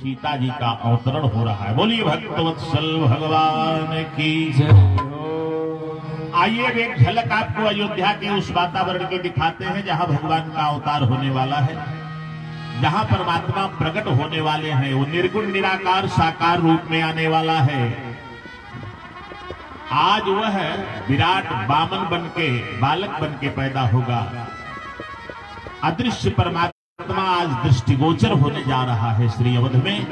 सीता जी का अवतरण हो रहा है। बोलिए भक्तवत्सल भगवान की जय हो। आइए एक झलक आपको अयोध्या के उस वातावरण के दिखाते हैं जहां भगवान का अवतार होने वाला है, जहां परमात्मा प्रकट होने वाले हैं। वो निर्गुण निराकार साकार रूप में आने वाला है। आज वह विराट वामन बनके, बालक बनके पैदा होगा। अदृश्य परमात्मा आज दृष्टिगोचर होने जा रहा है श्री अवध में।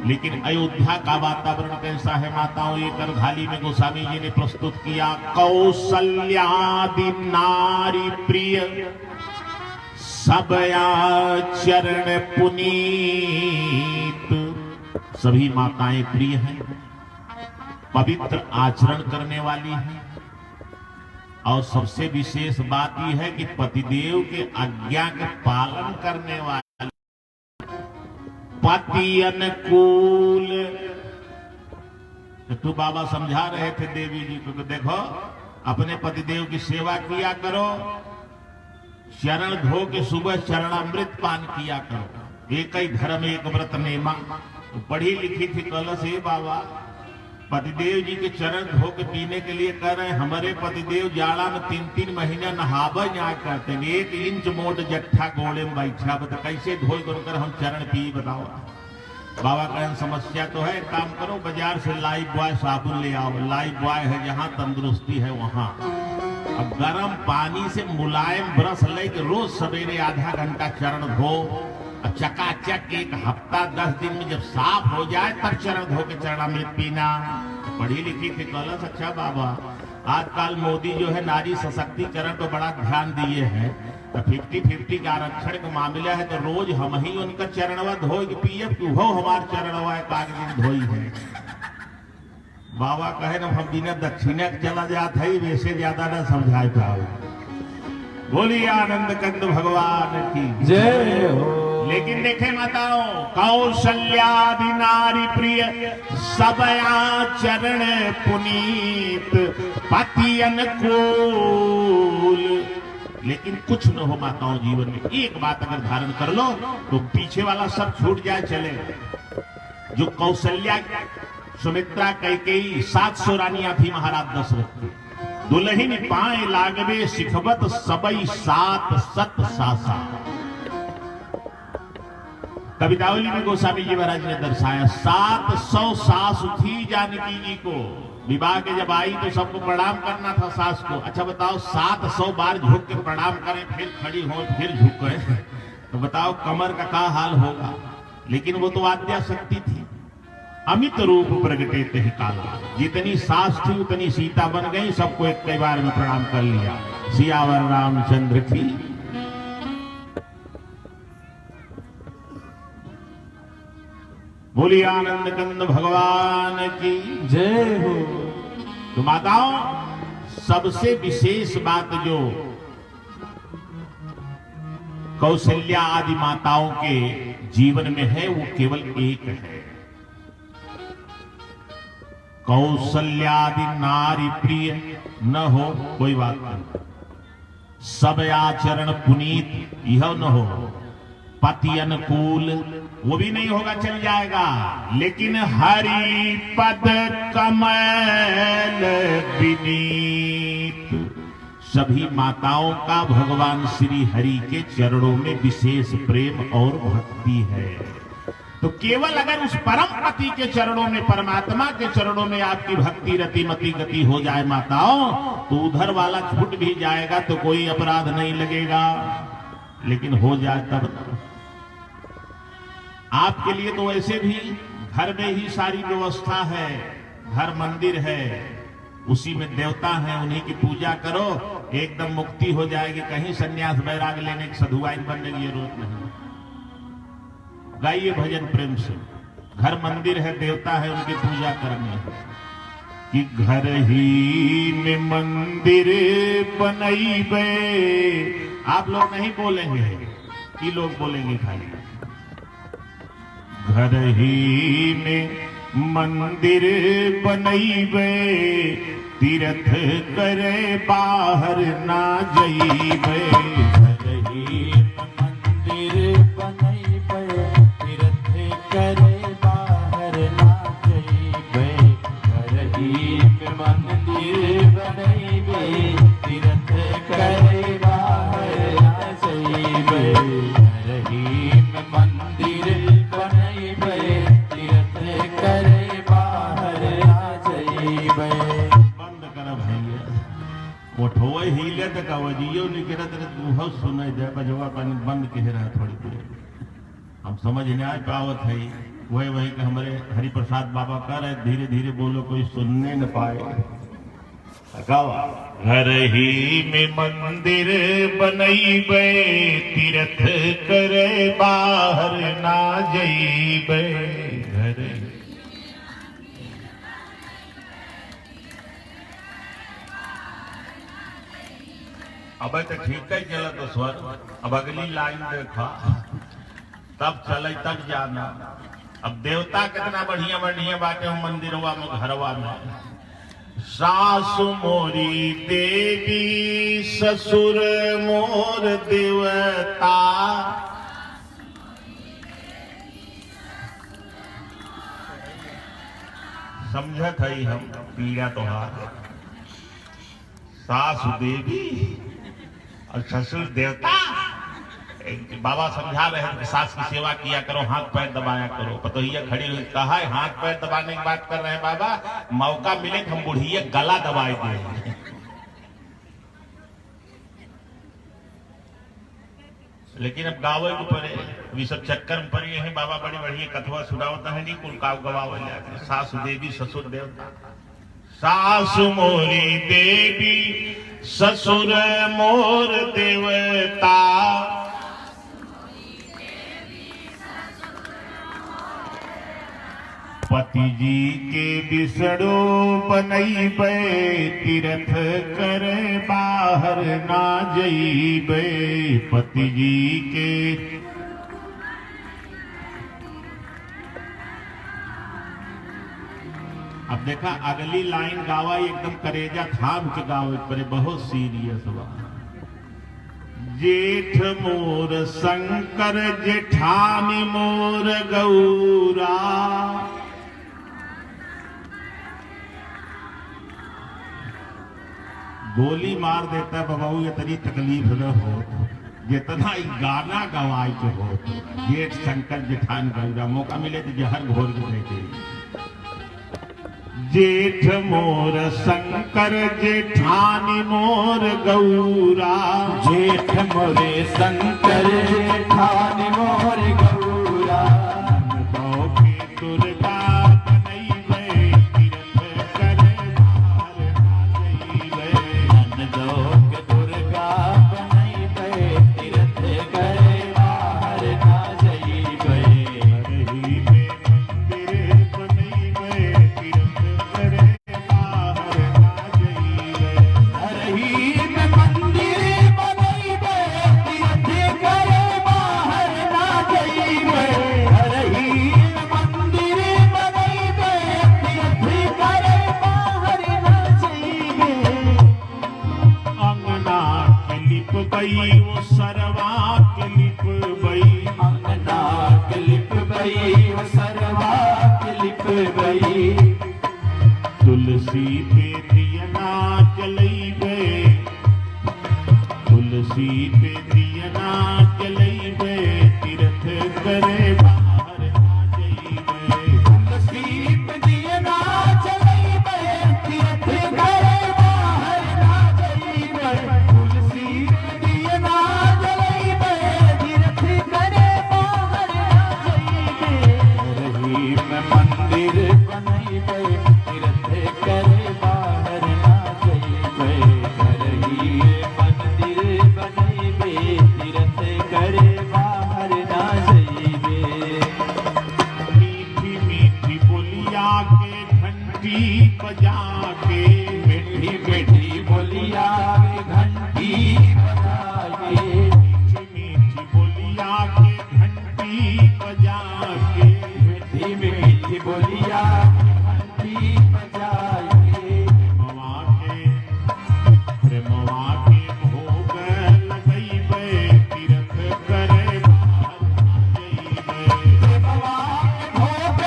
लेकिन अयोध्या का वातावरण कैसा है माताओं? ये करघाली में गोस्वामी जी ने प्रस्तुत किया। कौसल्यादि नारी प्रिय सबया चरण पुनीत। सभी माताएं प्रिय हैं, पवित्र आचरण करने वाली हैं, और सबसे विशेष बात यह है कि पतिदेव के आज्ञा के पालन करने वाली, पति अनुकूल। तो बाबा समझा रहे थे देवी जी को कि देखो, अपने पतिदेव की सेवा किया करो, चरण धो के सुबह चरणामृत पान किया करो। एक ही धर्म एक व्रत नेमा। तो पढ़ी लिखी थी, कल से बाबा पतिदेव जी के चरण धो के पीने के लिए कह रहे हैं। हमारे पतिदेव जाड़ा में 3-3 महीना नहाबे यहाँ करते हैं। 1 इंच मोट जट्ठा गोड़े में बैठा, बता कैसे धोई कर हम चरण पी? बताओ बाबा कहें समस्या तो है, एक काम करो बाजार से लाइफ बॉय साबुन ले आओ। लाइफ बॉय है जहाँ तंदुरुस्ती है वहाँ। अब गर्म पानी से मुलायम ब्रश लेके रोज सवेरे आधा घंटा चरण धो, चकाचक 1 हफ्ता 10 दिन में जब साफ हो जाए तब चरण धो के चरणामृत पीना। पढ़ी लिखी थी कलश। अच्छा बाबा, आजकल मोदी जो है नारी सशक्तिकरण पर बड़ा ध्यान दिए हैं। तो 50-50 का आरक्षण का मामला है, तो रोज हम ही उनका चरणवा धो के पिए कि हो हमारे चरणवा एक दिन धोई है। बाबा कहे ना हम बिना दक्षिणा चला जाता है, वैसे ज्यादा ना समझाए पाओ। बोलिए आनंद कंद भगवान की जय हो। लेकिन देखे माताओं, कौशल्यादि नारी प्रिय सबया चरण पुनीत, पति अनुकूल। लेकिन कुछ न हो माताओं जीवन में, एक बात अगर धारण कर लो तो पीछे वाला सब छूट जाए चले। जो कौशल्या, सुमित्रा, कैकेयी 700 रानियां थी महाराज दशरथ की। दुल्हिन पाए लागवे सिखबत सबई 7 सत सासा। कवितावली में गोस्वामी जी महाराज ने दर्शाया 700 सास थी जानकी जी को। विवाह के जब आई तो सबको प्रणाम करना था सास को। अच्छा बताओ, 700 बार झुक के प्रणाम करें, फिर खड़ी हो, फिर झुके, तो बताओ कमर का क्या हाल होगा। लेकिन वो तो आद्या शक्ति थी। अमित रूप प्रगटे ते काला। जितनी सास थी उतनी सीता बन गई, सबको एक कई बार में प्रणाम कर लिया। सियावर रामचंद्र की। बोलिए आनंद कंद भगवान की जय हो। तो माताओं, सबसे विशेष बात जो कौशल्या आदि माताओं के जीवन में है वो केवल एक है। कौशल्यादि नारी प्रिय न हो कोई बात नहीं, सब आचरण पुनीत यह न हो, पति अनुकूल वो भी नहीं होगा, चल जाएगा। लेकिन हरि पद कमल विनीत। सभी माताओं का भगवान श्री हरि के चरणों में विशेष प्रेम और भक्ति है। तो केवल अगर उस परम पति के चरणों में, परमात्मा के चरणों में आपकी भक्ति रति मति गति हो जाए माताओं, तो उधर वाला छूट भी जाएगा तो कोई अपराध नहीं लगेगा। लेकिन हो जाए तब आपके लिए तो वैसे भी घर में ही सारी व्यवस्था है। घर मंदिर है, उसी में देवता हैं, उन्हीं की पूजा करो, एकदम मुक्ति हो जाएगी। कहीं संन्यास वैराग लेने की साधुआइन बनने की जरूरत नहीं। गाइए भजन प्रेम से। घर मंदिर है, देवता है, उनकी पूजा करनी है। कि घर ही में मंदिर बनैबे। आप लोग नहीं बोलेंगे कि लोग बोलेंगे खाली। घर ही में मंदिर बनैबे, तीर्थ करे बाहर ना जइबे। घर ही में मंदिर बनैबे, तीर्थ करे ओठो हिले तो कवजियो निकलत रहे बहुत सुने जाए बजवा पानी बंद कह रहा थोड़ी देर हम समझ नहीं आ पावत है वही वही कि हमारे हरिप्रसाद बाबा कह रहे धीरे धीरे बोलो कोई सुनने न पाए। घर ही में मंदिर बनैबे तीर्थ करे बाहर ना जइबे घर अब तो ठीक है चला तो स्वर अब अगली लाइन देखा तब चले तब जाना। अब देवता कितना बढ़िया बढ़िया बातें हो मंदिरवा में घरवा में सासु मोरी देवी ससुर मोर देवता समझत है हम पीड़ा तोहार सासु देवी और ससुर देवता। बाबा समझा रहे हैं कि सास की सेवा किया करो हाथ पैर दबाया करो पतोहिया खड़ी हुई कहा है हाथ पैर दबाने की बात कर रहे हैं बाबा मौका मिले कि हम बुढ़िया गला दबाए दे। लेकिन अब गावे को पड़े अभी सब चक्कर में पड़े हैं बाबा बड़ी बढ़िया कथवा सुनावता है नहीं कुल काव गवाव जाते सासु देवी ससुर देवता। सासु मोरी देवी ससुर मोर देवता पति जी के बिसड़ो बनैबे तीर्थ करे बाहर ना जइबे पति जी के। अब देखा अगली लाइन गावा एकदम करेजा थाम के गावे पर बहुत सीरियस बा। जेठ मोर शंकर जेठानी मोर गौरा गोली मार देता बबाऊ इतनी तकलीफ न हो जितना गाना गवाए के हो जेठ शंकर जेठान गौरा मौका मिले तो जहर घोर के देते। जेठ मोर शंकर जेठानी मोर गौरा जेठ मोरे शंकर जेठानी मोर गौरा दुर्गा बनैबे तीर्थ करे बाहर ना जइबे दुर्गा बनैबे तीर्थ करे बाहर ना जइबे हरही में मंदिर बनैबे तीर्थ करे बाहर ना जइबे हरही में मंदिर बनैबे तीर्थ करे बाहर ना जइबे हरही में मंदिर बनैबे तीर्थ करे बाहर ना जइबे अंगना के लिप बई वो सरवा के लिप बई अंगना क्लिप बई सरवा क्लिप बई तुलसी पे दियना जलैबे तुलसी पे दियना जलैबे तीर्थ करे बाहर ना जइबे तुलसी पे दियना जलैबे तीर्थ करे बाहर ना जइबे तुलसी पे दियना जलैबे तीर्थ करे बाहर ना जइबे रही में मंदिर बनैबे तीर्थ करे बाहर ना जइबे रही मंदिर बनैबे तीर्थ करे बाहर ना जइबे मीठी मीठी बोलिया के घंटी बजा के मीठी मीठी बोलिया घंटी बजा के मीठी मीठी बोलिया के घंटी बजा के मीठी मीठी बोलिया घंटी बजा के प्रेमवा के भोग लगैबे तीर्थ करे बाहर ना जइबे बाबा भोग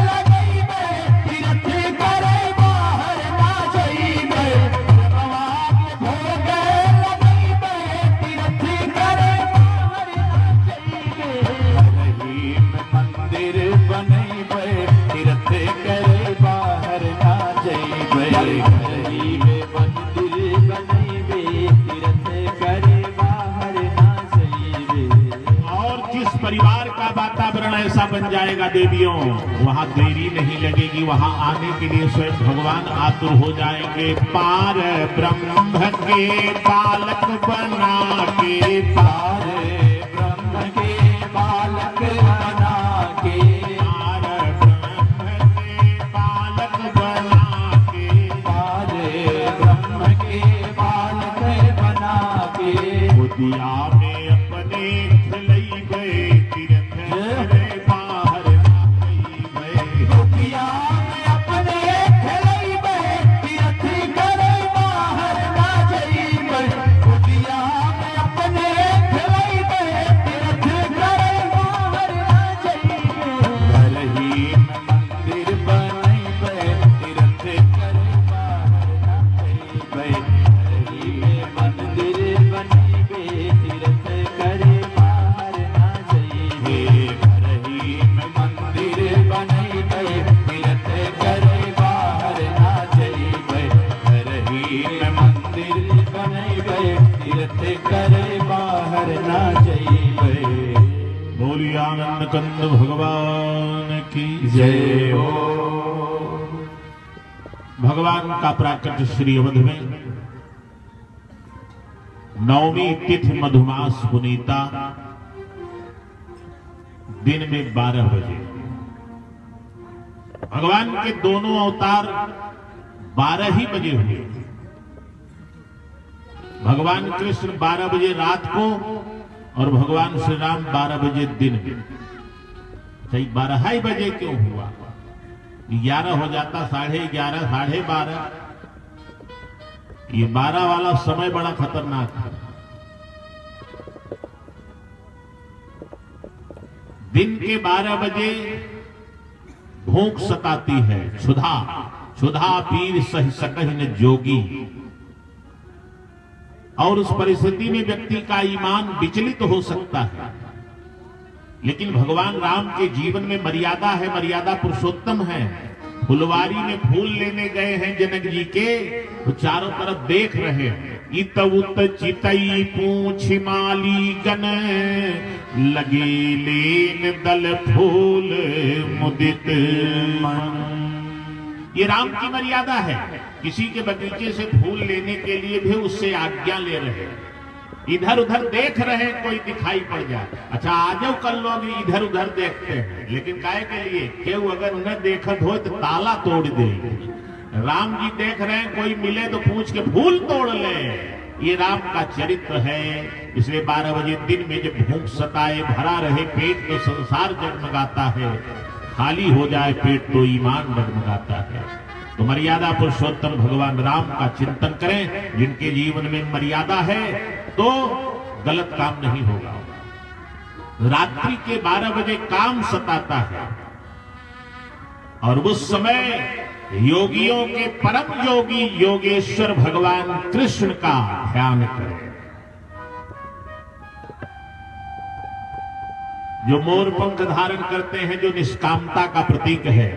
लगैबे तीर्थ करे बाहर ना जइबे बाबा भोग लगैबे तीर्थ करे बाहर ना जइबे रही में मंदिर बनैबे तीर्थ करे बाहर ना जइबे रही में मंदिर बनैबे बन जाएगा देवियों, वहां देरी नहीं लगेगी, वहां आने के लिए स्वयं भगवान आतुर हो जाएंगे। पार ब्रह्म के बालक बना के, पार ब्रह्म के बालक बना के, पार ब्रह्म के बालक बना के, पार ब्रह्म के बालक बना के, बुदिया में अपने खिलई गए, तीर्थ करे बाहर ना गई गए। दुनिया में अपने खेलैबे, तीर्थ करे बाहर ना जइबे। दुनिया में अपने खेलैबे, तीर्थ करे बाहर ना जइबे। घर ही में मंदिर बनैबे, तीर्थ करे बाहर ना जइबे। घर ही में मंदिर बनैबे, तीर्थ करे बाहर ना जइबे। घर ही में मंदिर बनैबे, तीर्थ करे बाहर ना जइबे। घर ही में मंदिर बनैबे, तीर्थ करे बाहर ना जइबे। बोलिए आनंद कंद भगवान की जय हो। भगवान का प्राकट्य श्री अवध में नवमी तिथि मधुमास पुनीता, दिन में 12 बजे। भगवान के दोनों अवतार 12 ही बजे हुए। भगवान कृष्ण 12 बजे रात को और भगवान श्री राम 12 बजे दिन में। सही 12 ही बजे क्यों हुआ? 11 हो जाता, 11:30, 12:30। ये 12 वाला समय बड़ा खतरनाक है। दिन के 12 बजे भूख सताती है। क्षुधा क्षुधा पीर सह सकहि न जोगी। और उस परिस्थिति में व्यक्ति का ईमान विचलित हो सकता है, लेकिन भगवान राम के जीवन में मर्यादा है, मर्यादा पुरुषोत्तम है। फुलवारी में फूल लेने गए हैं जनक जी के, तो चारों तरफ देख रहे हैं। इत उत चितई पूछ माली गन, लगे लेन दल फूल मुदित मन। ये राम की मर्यादा है। किसी के बगीचे से फूल लेने के लिए भी उससे आज्ञा ले रहे हैं। इधर उधर देख रहे हैं, कोई दिखाई पड़ जाए, अच्छा आ जाओ, कल लोग इधर उधर देखते हैं, लेकिन काहे के लिए? केहू अगर उन्हें देखत हो तो ताला तोड़ देंगे। राम जी देख रहे हैं, कोई मिले तो पूछ के फूल तोड़ ले। ये राम का चरित्र है। इसलिए 12 बजे दिन में जब भूख सताए, भरा रहे पेट तो संसार जगमगाता है, खाली हो जाए पेट तो ईमान डगमगाता है। तो मर्यादा पुरुषोत्तम भगवान राम का चिंतन करें। जिनके जीवन में मर्यादा है तो गलत काम नहीं होगा। रात्रि के 12 बजे काम सताता है, और उस समय योगियों के परम योगी योगेश्वर भगवान कृष्ण का ध्यान करें। जो मोर पंख धारण करते हैं, जो निष्कामता का प्रतीक है,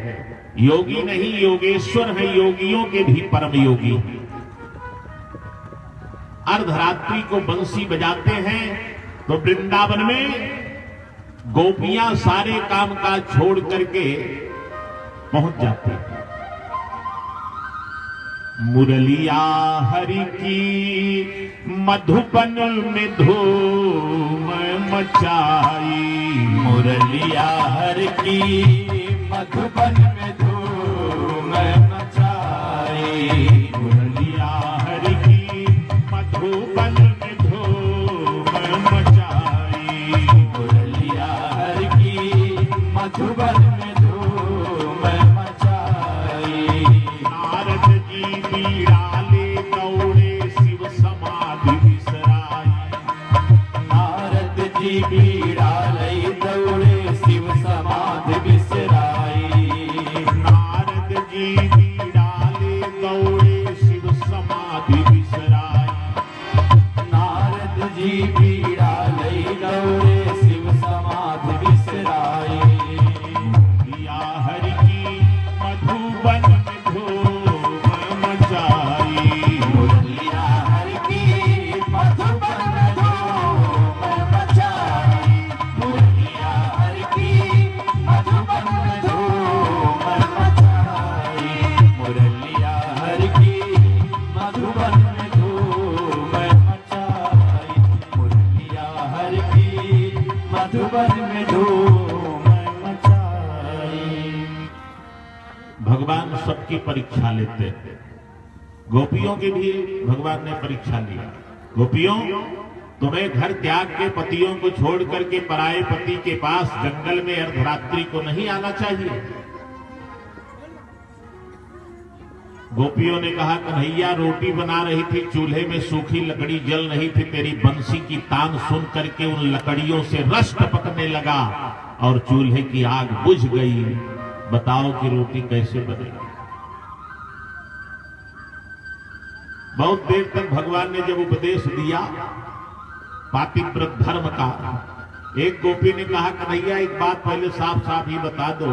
योगी नहीं योगेश्वर है, योगियों के भी परम योगी। अर्धरात्रि को बंसी बजाते हैं तो वृंदावन में गोपियां सारे काम काज छोड़ करके पहुंच जाती हैं। मुरलिया हरि की मधुबन में धूम मचाई, मुरलिया हर की मधुबन में धूम मचाई। मुरलिया हरि की मधुबन में धूम मचाई। मुरलिया हर की मधुबन में धूम मचाई। नारद जी बीड़ा ले दौड़े शिव समाधि बिसराई। नारद जी बीड़ा लई दौड़े शिव समाधि बिसराई। नारद जी बीड़ा ले दौड़े शिव समाधि बिसराई। नारद जी बीड़ा लई दौड़े शिव समाधि बिसराई। भगवान सबकी परीक्षा लेते हैं। गोपियों की भी भगवान ने परीक्षा लिया। गोपियों, तुम्हें घर त्याग के पतियों को छोड़ करके पराये पति के पास जंगल में अर्धरात्रि को नहीं आना चाहिए। गोपियों ने कहा, कन्हैया रोटी बना रही थी, चूल्हे में सूखी लकड़ी जल रही थी, तेरी बंसी की तान सुन करके उन लकड़ियों से रस टपकने लगा और चूल्हे की आग बुझ गई। बताओ कि रोटी कैसे बनेगी। बहुत देर तक भगवान ने जब उपदेश दिया पातिव्रत धर्म का, एक गोपी ने कहा, कन्हैया एक बात पहले साफ साफ ही बता दो,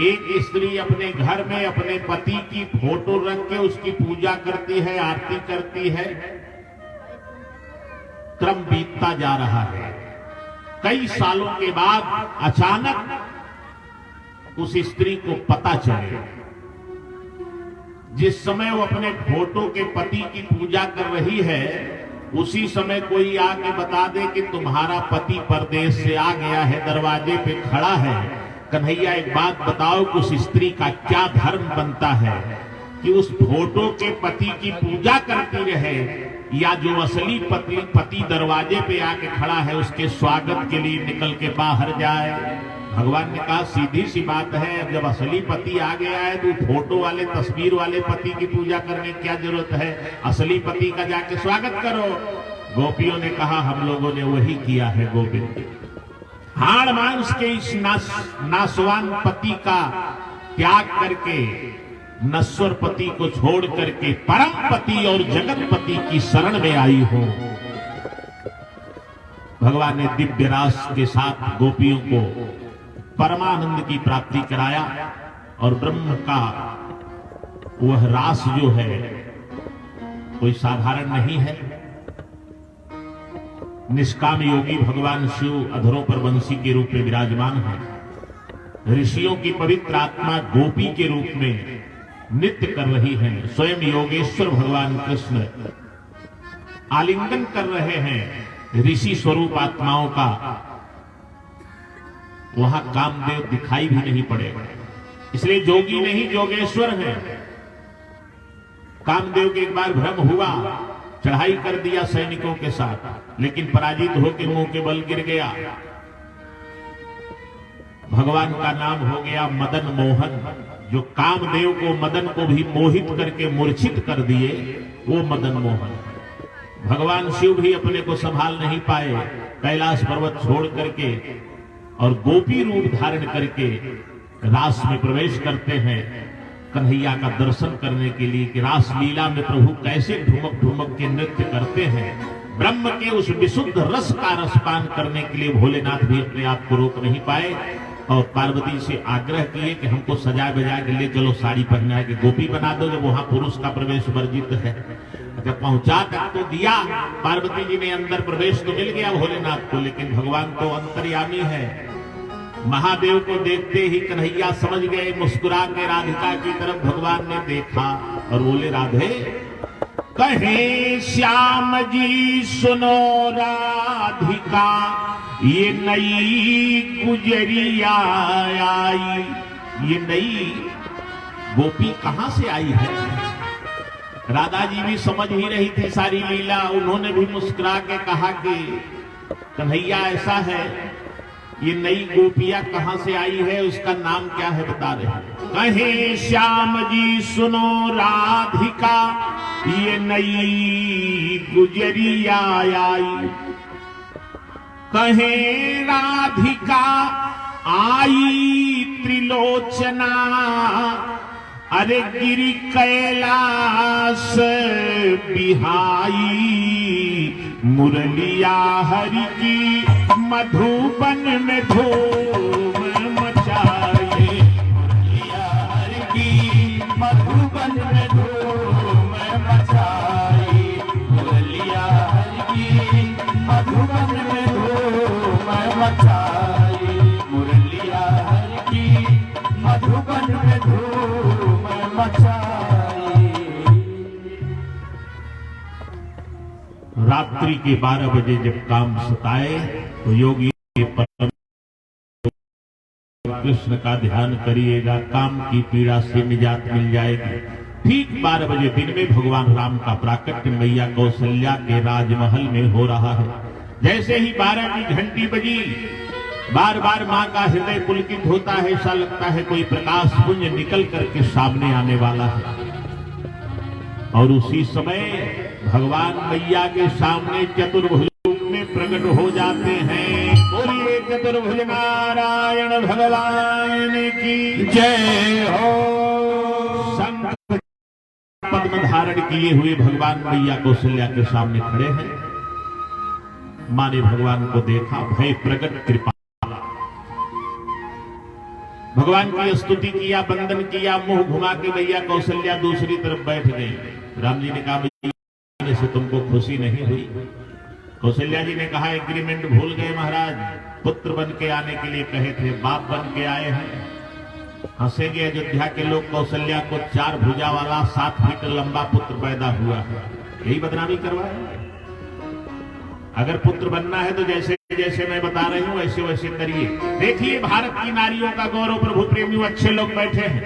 एक स्त्री अपने घर में अपने पति की फोटो रख के उसकी पूजा करती है, आरती करती है, क्रम बीतता जा रहा है। कई सालों के बाद अचानक उस स्त्री को पता चले, जिस समय वो अपने फोटो के पति की पूजा कर रही है, उसी समय कोई आके बता दे कि तुम्हारा पति परदेश से आ गया है, दरवाजे पे खड़ा है। कन्हैया एक बात बताओ कि उस स्त्री का क्या धर्म बनता है कि उस फोटो के पति की पूजा करती रहे, या जो असली पति दरवाजे पे आके खड़ा है उसके स्वागत के लिए निकल के बाहर जाए। भगवान ने कहा, सीधी सी बात है, जब असली पति आ गया है तो फोटो वाले तस्वीर वाले पति की पूजा करने की क्या जरूरत है, असली पति का जाके स्वागत करो। गोपियों ने कहा, हम लोगों ने वही किया है गोविंद। हाड़ मांस के इस नासवान पति का त्याग करके नश्वर पति को छोड़ करके परम पति और जगत पति की शरण में आई हो। भगवान ने दिव्य रास के साथ गोपियों को परमानंद की प्राप्ति कराया और ब्रह्म का वह रास जो है कोई साधारण नहीं है। निष्काम योगी भगवान शिव अधरों पर बंसी के रूप में विराजमान है। ऋषियों की पवित्र आत्मा गोपी के रूप में नृत्य कर रही है। स्वयं योगेश्वर भगवान कृष्ण आलिंगन कर रहे हैं ऋषि स्वरूप आत्माओं का। वहां कामदेव दिखाई भी नहीं पड़ेगा, इसलिए जोगी नहीं जोगेश्वर है। कामदेव के एक बार भ्रम हुआ, चढ़ाई कर दिया सैनिकों के साथ, लेकिन पराजित होकर मुंह के बल गिर गया। भगवान का नाम हो गया मदन मोहन। जो कामदेव को मदन को भी मोहित करके मूर्छित कर दिए, वो मदन मोहन। भगवान शिव भी अपने को संभाल नहीं पाए, कैलाश पर्वत छोड़ करके और गोपी रूप धारण करके रास में प्रवेश करते हैं कन्हैया का दर्शन करने के लिए कि रास लीला में प्रभु कैसे ठुमक ठुमक के नृत्य करते हैं। ब्रह्म के उस विशुद्ध रस का रसपान करने के लिए भोलेनाथ भी अपने आप को रोक नहीं पाए और पार्वती से आग्रह किए कि हमको सजा बजा के ले चलो, साड़ी पहना के गोपी बना दो, जब वहां पुरुष का प्रवेश वर्जित है। जब पहुंचा तक तो दिया, पार्वती जी ने अंदर प्रवेश तो मिल गया भोलेनाथ को, लेकिन भगवान तो अंतर्यामी है। महादेव को देखते ही कन्हैया समझ गए, मुस्कुरा के राधिका की तरफ भगवान ने देखा और बोले, राधे कहे श्याम जी सुनो राधिका, ये नई गुजरिया आई। ये नई गोपी कहां से आई है? राधा जी भी समझ ही रही थी सारी लीला। उन्होंने भी मुस्कुरा के कहा कि कन्हैया ऐसा है, ये नई गोपिया कहां से आई है, उसका नाम क्या है बता रहे। कहे श्याम जी सुनो राधिका, ये नई गुजरिया आई। कहे राधिका आई त्रिलोचना, अरे गिरी कैलाश बिहाई। मुरलिया हरि की मधुबन में धूम मचाए। मुरलिया हरि की मधुबन में धूम मचाई। मुरलिया हरि की मधुबन में धूम मचाई। मुरलिया हरि की मधुबन में धूम मचाई। रात्रि के 12 बजे जब काम सताए तो योगी के परम कृष्ण का ध्यान करिएगा, काम की पीड़ा से निजात मिल जाएगी। ठीक 12 बजे दिन में भगवान राम का प्राकट्य मैया कौशल्या के राजमहल में हो रहा है। जैसे ही 12 की घंटी बजी, बार बार मां का हृदय पुलकित होता है, ऐसा लगता है कोई प्रकाश पुंज निकल करके सामने आने वाला है। और उसी समय भगवान मैया के सामने चतुर्भुज में प्रकट हो जाते हैं। बोलिए चतुर्भुज नारायण भगवान की जय हो। शंख पद्म धारण किए हुए भगवान मैया कौशल्या के सामने खड़े हैं। मां ने भगवान को देखा, भय प्रकट कृपा, भगवान की स्तुति किया, वंदन किया, मुंह घुमा के मैया कौशल्या दूसरी तरफ बैठ गई। राम जी ने कहा, मैया से तुमको खुशी नहीं हुई? कौशल्या जी ने कहा, एग्रीमेंट भूल गए महाराज, पुत्र बन के आने के लिए कहे थे, बाप बन के आए हैं। हंसेंगे अयोध्या के लोग, कौशल्या को 4 भुजा वाला 7 फीट लंबा पुत्र पैदा हुआ, यही बदनामी करवाए। अगर पुत्र बनना है तो जैसे जैसे मैं बता रही हूं वैसे वैसे करिए। देखिए भारत की नारियों का गौरव, प्रभु प्रेमियों अच्छे लोग बैठे हैं।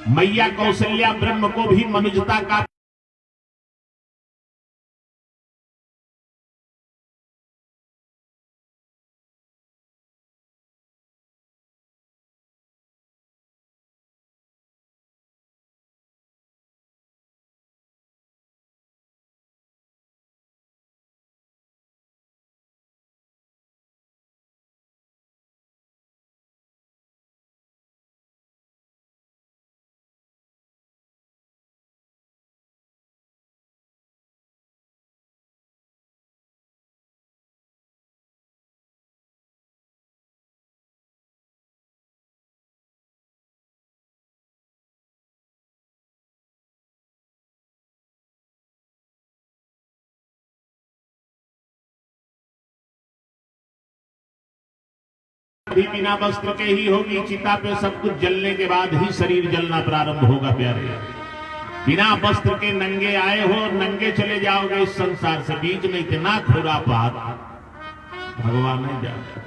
मैया कौशल्या ब्रह्म को भी मनुजता का भी बिना वस्त्र के ही होगी। चिता पे सब कुछ जलने के बाद ही शरीर जलना प्रारंभ होगा प्यारे। बिना वस्त्र के नंगे आए हो, नंगे चले जाओगे इस संसार से। बीच में इतना खुरापात भगवान नहीं जानते।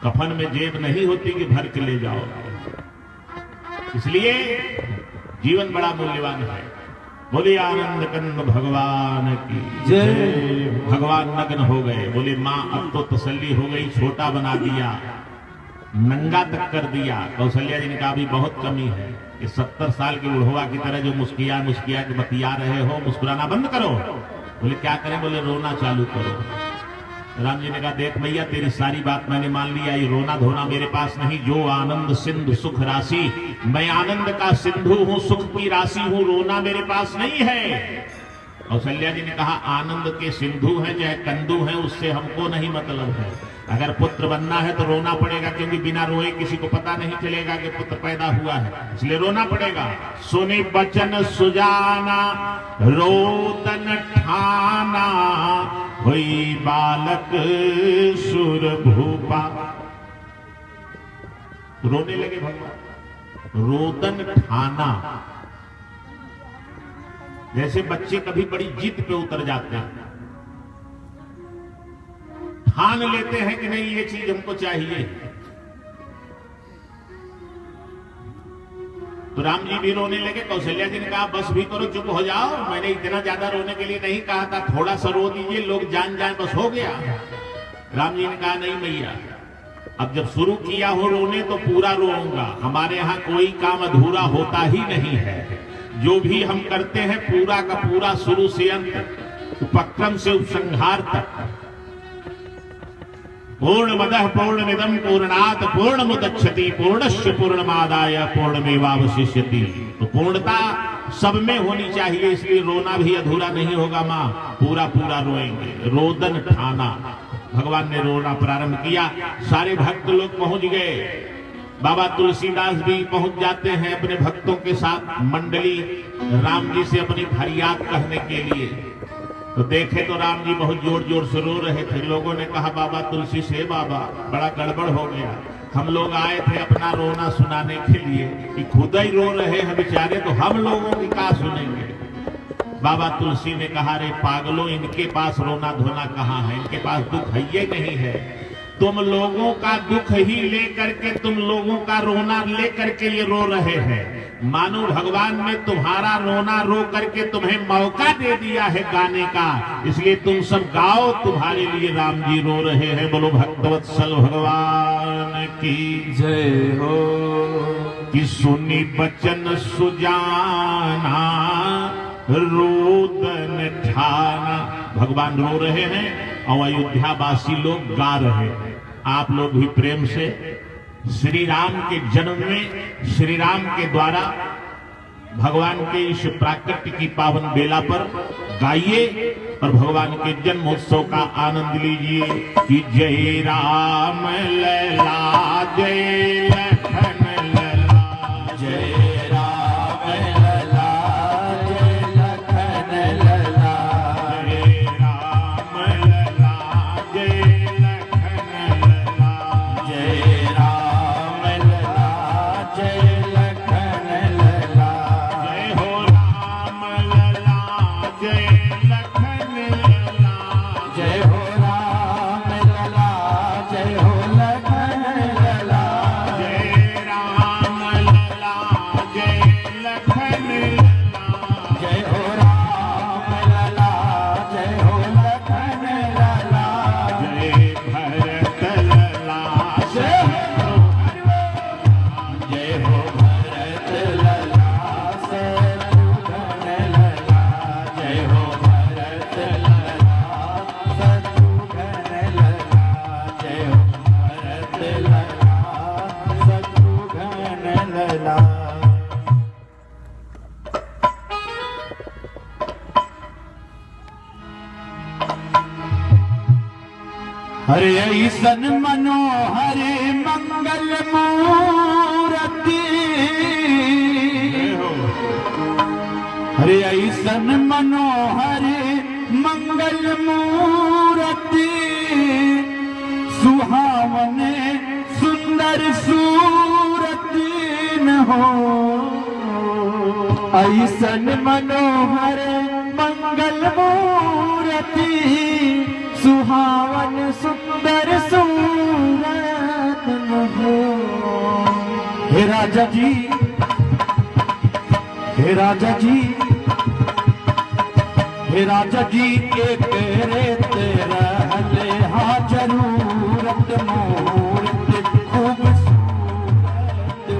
कफन में जेब नहीं होती कि भर के ले जाओ, इसलिए जीवन बड़ा मूल्यवान है। बोले आनंद कंद भगवान की जय। भगवान नग्न हो गए, बोले मां अब तो तसल्ली हो गई, छोटा बना दिया, नंगा तक कर दिया। कौशल्या जी ने कहा अभी बहुत कमी है, कि 70 साल के बुढ़वा की तरह जो मुस्किया के बतिया रहे हो, मुस्कुराना बंद करो। बोले क्या करें? बोले रोना चालू करो। राम जी ने कहा देख भैया तेरी सारी बात मैंने मान लिया, ये रोना धोना मेरे पास नहीं। जो आनंद सिंधु सुख राशि, मैं आनंद का सिंधु हूं, सुख की राशि हूं, रोना मेरे पास नहीं है। कौशल्या जी ने कहा आनंद के सिंधु हैं चाहे कंदू हैं, उससे हमको नहीं मतलब है। अगर पुत्र बनना है तो रोना पड़ेगा, क्योंकि बिना रोए किसी को पता नहीं चलेगा कि पुत्र पैदा हुआ है, इसलिए रोना पड़ेगा। सुनी बचन सुजाना रोदन ठाना, हुई बालक सुर भूपा। रोने लगे भगवान। रोदन ठाना, जैसे बच्चे कभी बड़ी जिद पे उतर जाते हैं, ठान लेते हैं कि नहीं ये चीज हमको चाहिए। तो राम जी भी रोने लगे। कौशल्या जी ने कहा बस भी करो, चुप हो जाओ, मैंने इतना ज्यादा रोने के लिए नहीं कहा था, थोड़ा सा रो दीजिए, लोग जान जाए, बस हो गया। राम जी ने कहा नहीं मैया, अब जब शुरू किया हो रोने तो पूरा रोऊंगा। हमारे यहाँ कोई काम अधूरा होता ही नहीं है, जो भी हम करते हैं पूरा का पूरा, शुरू से अंत, उपक्रम से उपसंहार तक। पूर्णमदः पूर्णमिदं पूर्णात् पूर्णमुदच्छति पूर्णस्य पूर्णमादाय पूर्णमेवावशिष्यति। तो पूर्णता सब में होनी चाहिए, इसलिए रोना भी अधूरा नहीं होगा। मां पूरा पूरा रोएंगे। रोदन ठाना, भगवान ने रोना प्रारंभ किया। सारे भक्त लोग पहुंच गए। बाबा तुलसीदास भी पहुंच जाते हैं अपने भक्तों के साथ, मंडली राम जी से अपनी फरियाद कहने के लिए। तो देखे तो राम जी बहुत जोर जोर से रो रहे थे। लोगों ने कहा बाबा तुलसी से बाबा बड़ा गड़बड़ हो गया, हम लोग आए थे अपना रोना सुनाने के लिए, कि खुद ही रो रहे हैं बेचारे, तो हम लोगों की क्या सुनेंगे। बाबा तुलसी ने कहा रे पागलों, इनके पास रोना धोना कहाँ है, इनके पास दुख है ये नहीं है। तुम लोगों का दुख ही लेकर के, तुम लोगों का रोना लेकर के ये रो रहे हैं। मानो भगवान ने तुम्हारा रोना रो करके तुम्हें मौका दे दिया है गाने का, इसलिए तुम सब गाओ, तुम्हारे लिए राम जी रो रहे हैं। बोलो भक्तवत्सल भगवान की जय हो। कि सुनी बचन सुजाना रोदन ठाना। भगवान रो रहे हैं और अयोध्यावासी लोग गा रहे हैं। आप लोग भी प्रेम से श्री राम के जन्म में, श्री राम के द्वारा भगवान के इस प्राकट्य की पावन बेला पर गाइए और भगवान के जन्मोत्सव का आनंद लीजिए। कि जय राम लला जय लखन लला, जय राम लला जय लखन लला, जय राम लला जय लखन लला, जय राम लला जय लखन लला, जय हो राम लला जय लखन लला, जय हो राम लला जय हो लखन लला, जय राम लला जय लखन लला, जय हो राम लला जय हो लखन लला, जय भरत लला जय हो भरत लला शत्रुघ्न लला, जय हो भरत लला शत्रुघ्न लला, जय हो भरत लला शत्रुघ्न लला। हरे ऐसन मनोहर मंगल मूर्ति, हरे ऐसन मनोहर मंगल मूर्ति, सुहावन सुंदर सूरति न हो। ऐसन मनोहर मंगल मूर्ति, सुहावन सुंदर सूरत न हो। हे राजा जी, हे राजा जी, हे राजा जी, एक रेत रहले हाँ जरूरत मूरत खूबसूरत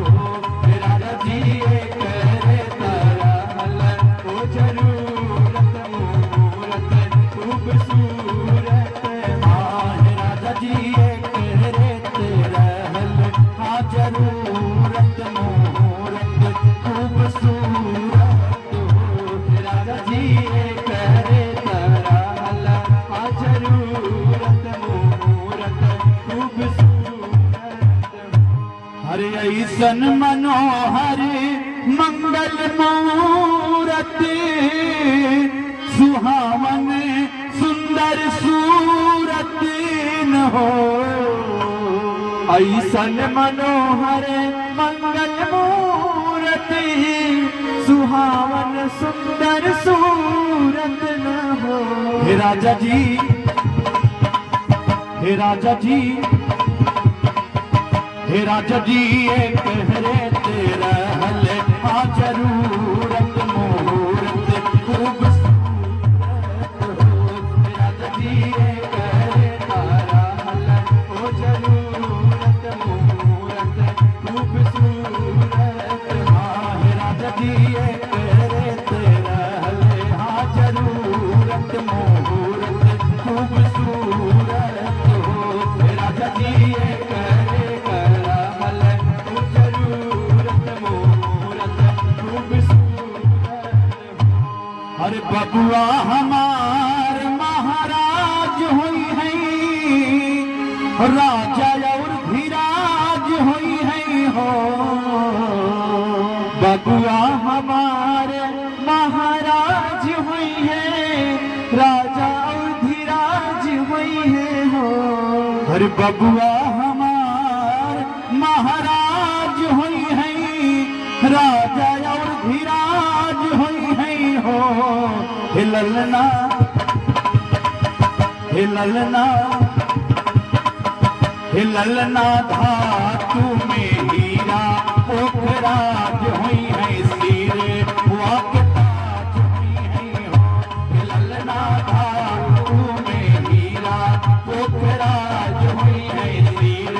हो। हे राजा जी, एक रेत रहले हो जरूरत मूरत खूबसूरत। हाँ हे राजा जी, एक रेत रहले हाँ जरूरत मूरत खूबसूरत हो। हे राजा जी, एक रेत रहले हाँ जरूरत मूरत खूबसूरत हो। हरे ऐसन मनोहर मंगल मूरति, सुहावन सुंदर सूरति न हो। ऐसन मनोहर मंगल मूरति, सुहावन सुंदर सूरत न हो। हे राजा जी, हे राजा जी, हे राजा जी, एक रेत रहले हाँ जरूरत मूरत खूबसूरत हो। हे राजा जी, एक रेत रहले हो जरूरत मूरत खूबसूरत। हाँ हे राजा जी, एक रेत रहले हाँ जरूरत मूरत खूबसूरत हो। हे राजा जी, एक रेत रहले हो जरूरत मूरत खूबसूरत हो। अरे बबुआ हमार महाराज हुई है, राजा और धीराज हुई है हो। बबुआ हमारे महाराज हुई है, राजा और धीराज हुई है हो। अरे बबुआ हमार महाराज हुई है, राजा और धीराज हुई है हो। हे ललना, हे ललना, ललना धातु में हीरा पोखराज हुई है सिर वाक ताज हुई है हो ललना धातु में हीरा पोखराज हुई है सिर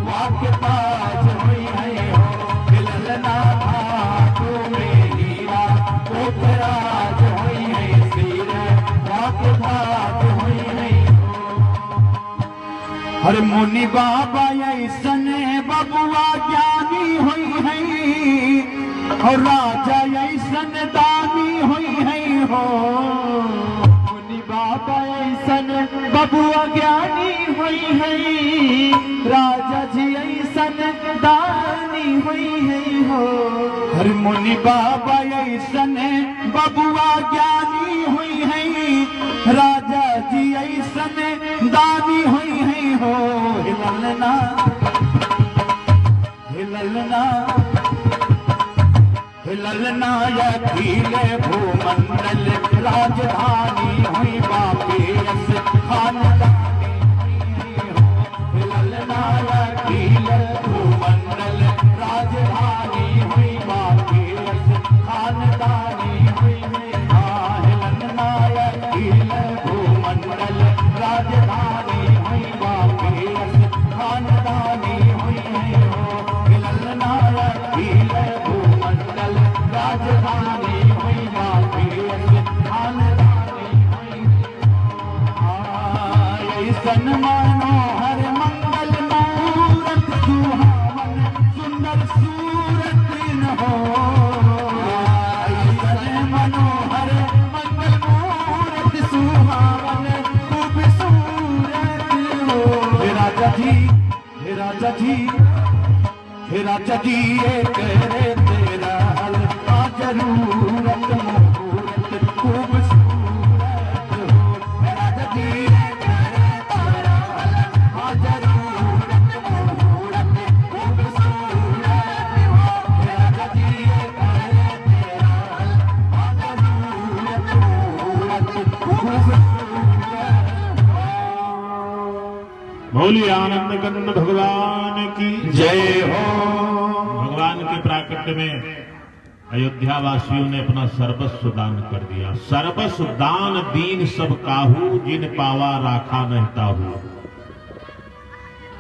वाक ताज हुई है हो ललना धातु में हीरा पोखराज हुई है सिर वाक ताज हुई है हर मुनि बाबा ऐसन बबुआ ज्ञानी हुई है और राजा ऐसन दानी हुई है हो मुनि बाबा ऐसन बबुआ ज्ञानी हुई है राजा जी ऐसन दानी हुई है हो हर मुनि बाबा ऐसन बबुआ ज्ञानी हुई है राजा जी ऐसन दानी हुई है हो हिललना हिललना हिललना अखिले भूमंडल राजधानी हुई बापेस खानदानी हुई हो हिललना अखिले भूमंडल राजधानी हुई बापेस खानदानी हुई है हिललना अखिले भूमंडल राजधानी हुई बापेस खानदानी हुई है हो हिललना अखिले भूमंडल राजधानी हुई बापेस खानदानी हुई ऐसन मनोहर मंगल मूरत सुहावन सुंदर सूरत न हो ऐसन मनोहर मंगल मूरत सुहावन खूबसूरत हो हे राजा जी हे राजा जी हे राजा जी ये करे तेरा हल आ जरूरत मुहूर्त खूबसूरत हो हे राजा जी ये करे तेरा हल आ जरूरत मुहूर्त खूबसूरत हो हे राजा जी ये करे तेरा हल आ जरूरत मुहूर्त खूबसूरत बोलिए आनंद कंद भगवान की जय हो भगवान के प्राकट्य में अयोध्या वासियों ने अपना सर्वस्व दान कर दिया। सर्वस्व दान दीन सब काहू जिन पावा राखा नहीं ताहू।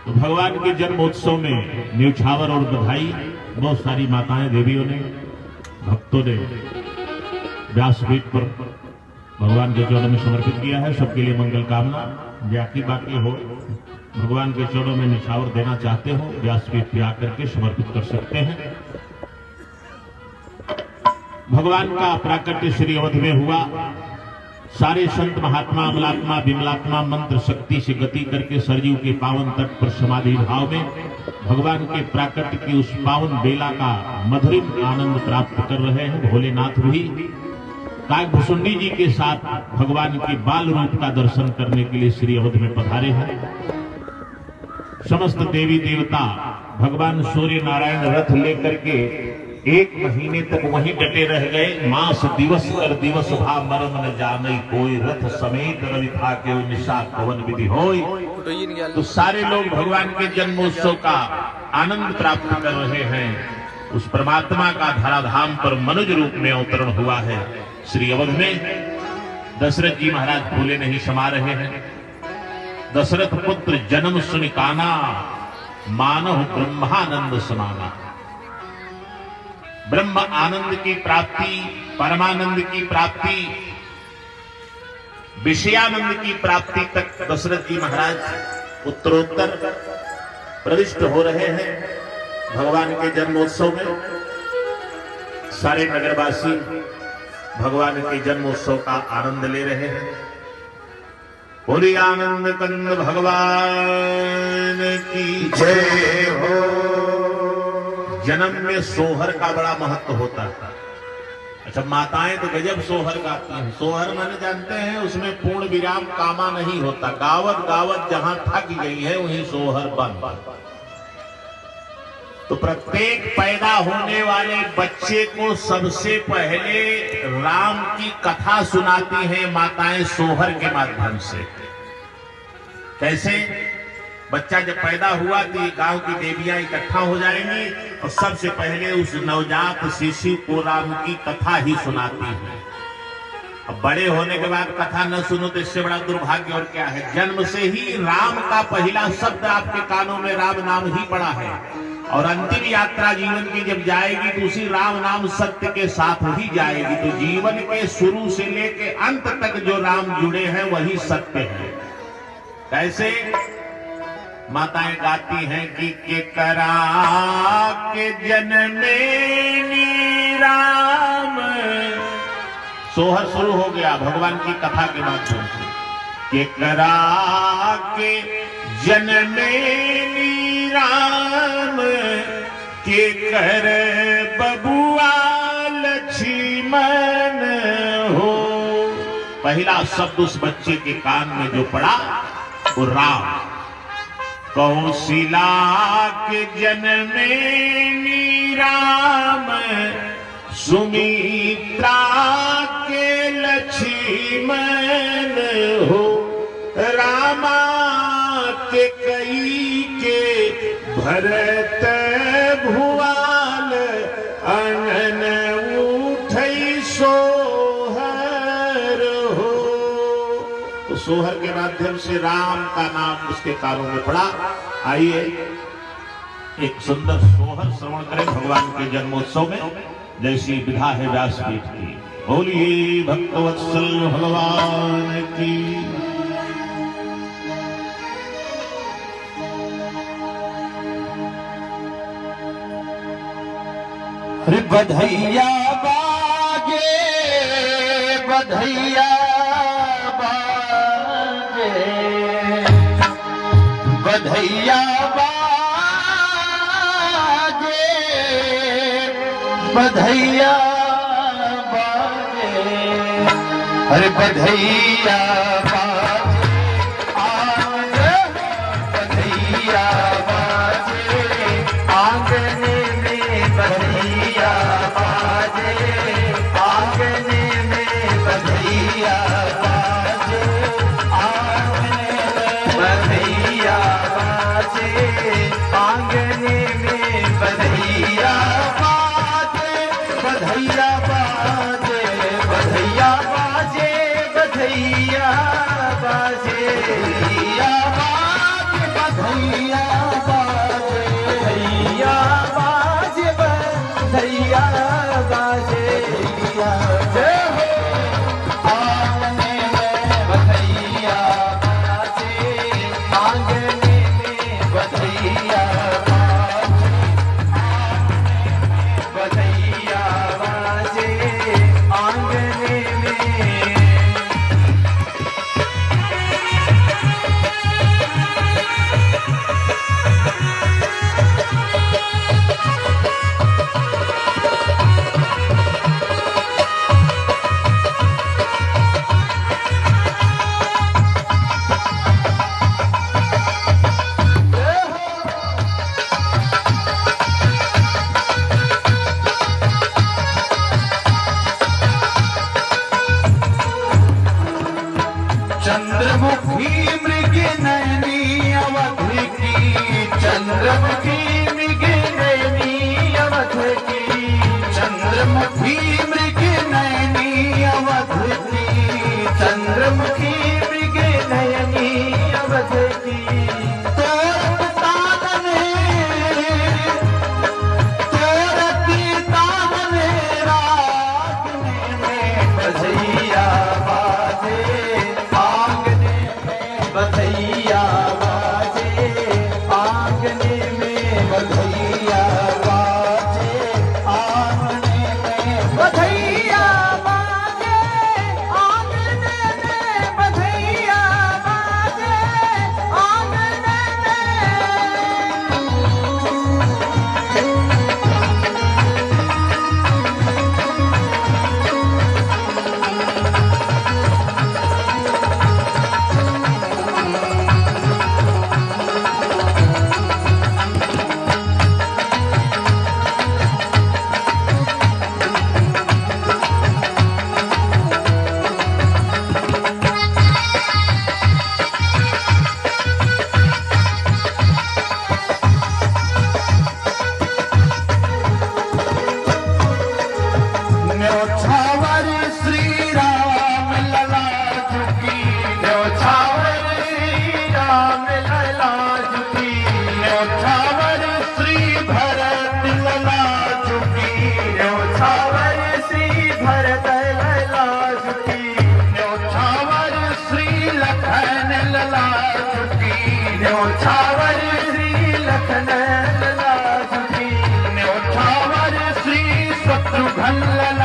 तो भगवान के जन्मोत्सव में न्यौछावर और बधाई बहुत सारी माताएं देवियों ने भक्तों ने व्यासपीठ पर भगवान के चरणों में समर्पित किया है। सबके लिए मंगल कामना। बाकी बाकी हो भगवान के चरणों में निछावर देना चाहते हो व्यासपीठ पे आकर के समर्पित कर सकते हैं। भगवान का प्राकट्य श्री अवध में हुआ। सारे संत महात्मा अमलात्मा विमलात्मा मंत्र शक्ति से गति करके सरयू के पावन तट पर समाधि भाव में भगवान के प्राकट्य की उस पावन बेला का मधुरिम आनंद प्राप्त कर रहे हैं। भोलेनाथ भी काकभुसुंडी जी के साथ भगवान के बाल रूप का दर्शन करने के लिए श्री अवध में पधारे हैं। समस्त देवी देवता भगवान सूर्य नारायण रथ लेकर के 1 महीने तक वहीं डटे रह गए। मास दिवस कर दिवस भा मरम न जाने कोई रथ समेत रवि था के निशा कवन विधि होय। तो सारे लोग भगवान के जन्मोत्सव का आनंद प्राप्त कर रहे हैं। उस परमात्मा का धराधाम पर मनुज रूप में अवतरण हुआ है। श्री अवध में दशरथ जी महाराज भूले नहीं समा रहे हैं। दशरथ पुत्र जन्म सुनि काना मानव ब्रह्मानंद समाना। ब्रह्म आनंद की प्राप्ति, परमानंद की प्राप्ति, विषयानंद की प्राप्ति तक दशरथ जी महाराज उत्तरोत्तर प्रविष्ट हो रहे हैं। भगवान के जन्मोत्सव में सारे नगरवासी भगवान के जन्मोत्सव का आनंद ले रहे हैं। बोलिए आनंद कंद भगवान की जय हो। जन्म में सोहर का बड़ा महत्व होता है। अच्छा, माताएं तो गजब सोहर गाती हैं। सोहर माने जानते हैं, उसमें पूर्ण विराम कामा नहीं होता। गावत गावत जहां थक गई है वहीं सोहर बंद। तो प्रत्येक पैदा होने वाले बच्चे को सबसे पहले राम की कथा सुनाती हैं माताएं सोहर के माध्यम से। कैसे? बच्चा जब पैदा हुआ तो ये गांव की देवियां इकट्ठा हो जाएंगी और सबसे पहले उस नवजात शिशु को राम की कथा ही सुनाती है। अब बड़े होने के बाद कथा न सुनो तो इससे बड़ा दुर्भाग्य और क्या है। जन्म से ही राम का पहला शब्द आपके कानों में राम नाम ही पड़ा है और अंतिम यात्रा जीवन की जब जाएगी तो उसी राम नाम सत्य के साथ ही जाएगी। तो जीवन के शुरू से लेके अंत तक जो राम जुड़े हैं वही सत्य है। कैसे माताएं गाती हैं कि के करा के जन्मे राम, सोहर शुरू हो गया भगवान की कथा के माध्यम से। के करा के जन्मे राम, के कर बबुआ लक्ष्मण हो। पहला शब्द उस बच्चे के कान में जो पड़ा वो राम। कौशिला के जन्मे राम, सुमित्रा के लक्ष्मण हो। रामा के कई के भरत भुआल, अनन उठई सोहर हो। तो सोहर के माध्यम से राम का नाम उसके कानों में पड़ा। आइए एक सुंदर सोहर श्रवण करें भगवान के जन्मोत्सव में, जैसी विधा है व्यासपीठ की। बोलिए भक्तवत्सल भगवान की। अरे बधैया बाजे, बधैया बाजे, बधैया बाजे, बधैया बाजे। अरे बधैया बाजे, आज बधैया बाजे, आंगन में बधैया बाजे, आंगन में बधैया बाजे, आंगन में बधैया बाजे, आंगन में बधैया बाजे, बधैया बाजे, बधैया बाजे, बधैया बाजे, बधैया बाजे, बधैया बाजे, बधैया बाजे, बधैया बाजे, जय हो। आंगन में बधैया बाजे, आंगन में बधैया बाजे, बधैया बाजे, आंगन में। चंद्रमुखी मृग नयनी अवध की, चंद्रमुखी मृग नयनी अवध की, चंद्रमुखी मृग नयनी अवध की, चंद्रमुखी मृग नयनी अवध की। तोरती तान रागने में बधैया बाजे, आंगने में बधैया बाजे, आंगने में बधैया बाजे, आंगने में बधैया बाजे। सुघन लला